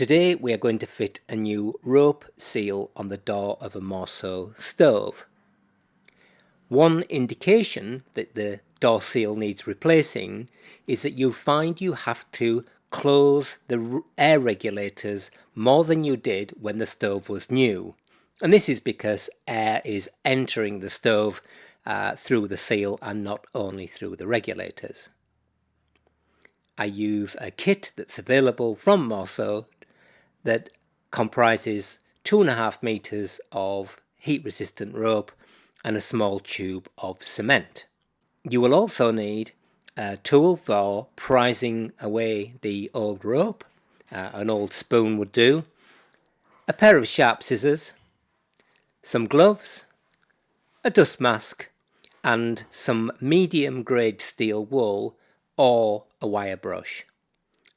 Today we are going to fit a new rope seal on the door of a Morso stove. One indication that the door seal needs replacing is that you find you have to close the air regulators more than you did when the stove was new. And this is because air is entering the stove through the seal and not only through the regulators. I use a kit that's available from Morso that comprises 2.5 meters of heat-resistant rope and a small tube of cement. You will also need a tool for prizing away the old rope. An old spoon would do, a pair of sharp scissors, some gloves, a dust mask, and some medium-grade steel wool or a wire brush.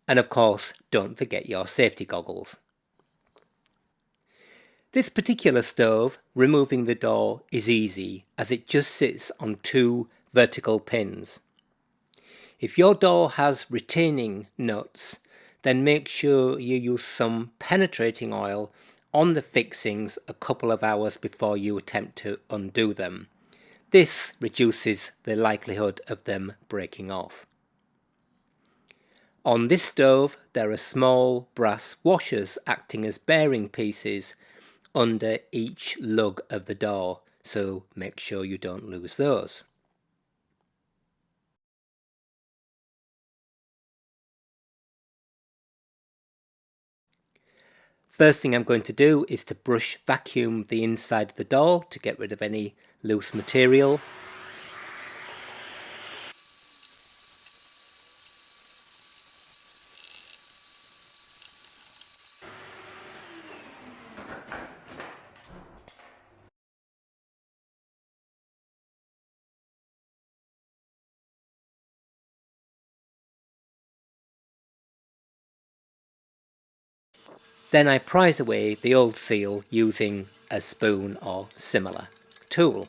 And of course, don't forget your safety goggles. This particular stove, removing the door is easy as it just sits on 2 vertical pins. If your door has retaining nuts, then make sure you use some penetrating oil on the fixings a couple of hours before you attempt to undo them. This reduces the likelihood of them breaking off. On this stove there are small brass washers acting as bearing pieces under each lug of the door, so make sure you don't lose those. First thing I'm going to do is to brush vacuum the inside of the door to get rid of any loose material. Then I prise away the old seal using a spoon or similar tool.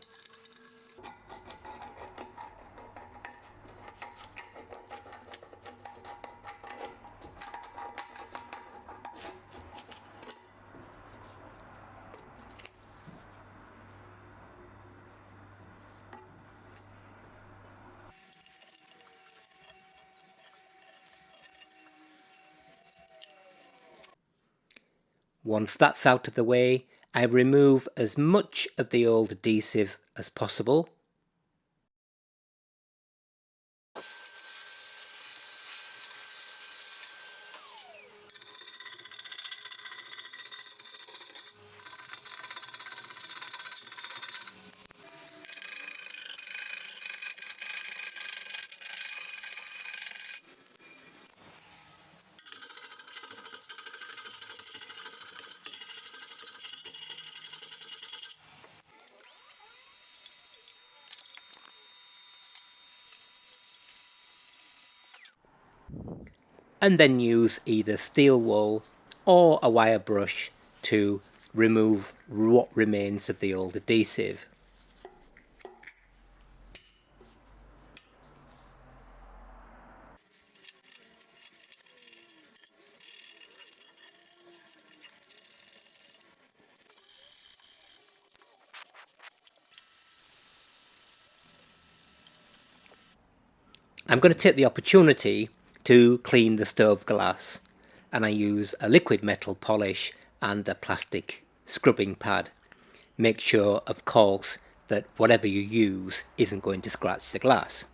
Once that's out of the way, I remove as much of the old adhesive as possible. And then use either steel wool or a wire brush to remove what remains of the old adhesive. I'm going to take the opportunity to clean the stove glass, and I use a liquid metal polish and a plastic scrubbing pad. Make sure, of course, that whatever you use isn't going to scratch the glass.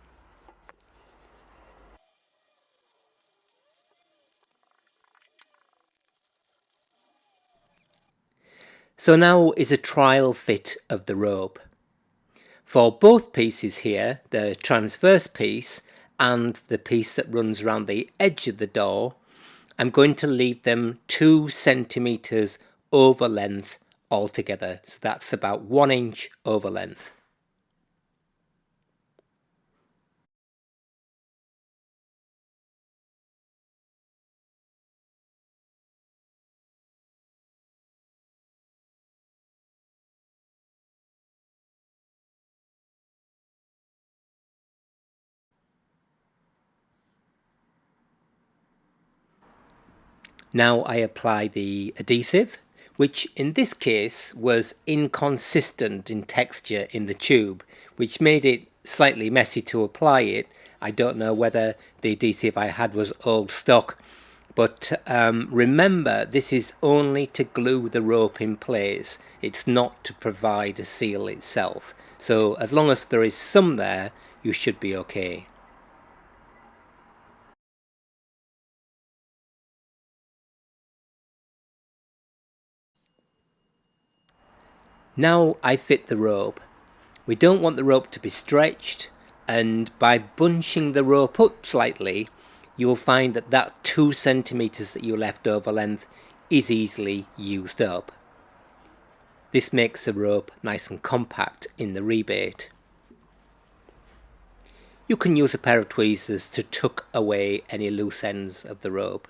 So now is a trial fit of the rope. For both pieces here, the transverse piece and the piece that runs around the edge of the door, I'm going to leave them 2 centimeters over length altogether. So that's about 1 inch over length. Now I apply the adhesive, which in this case was inconsistent in texture in the tube, which made it slightly messy to apply it. I don't know whether the adhesive I had was old stock, but remember, this is only to glue the rope in place. It's not to provide a seal itself. So as long as there is some there, you should be okay. Now I fit the rope. We don't want the rope to be stretched, and by bunching the rope up slightly, you'll find that that 2 centimeters that you left over length is easily used up. This makes the rope nice and compact in the rebate. You can use a pair of tweezers to tuck away any loose ends of the rope.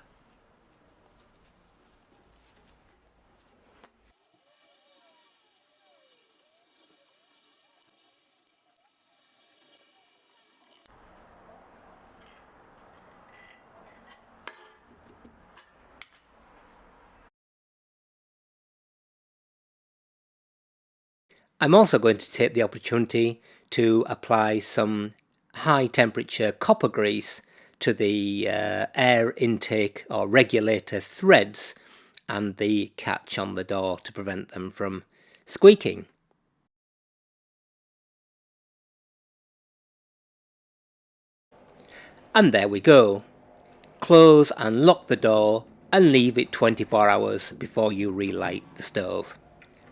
I'm also going to take the opportunity to apply some high temperature copper grease to the air intake or regulator threads and the catch on the door to prevent them from squeaking. And there we go. Close and lock the door and leave it 24 hours before you relight the stove.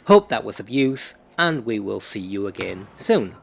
Hope that was of use, and we will see you again soon.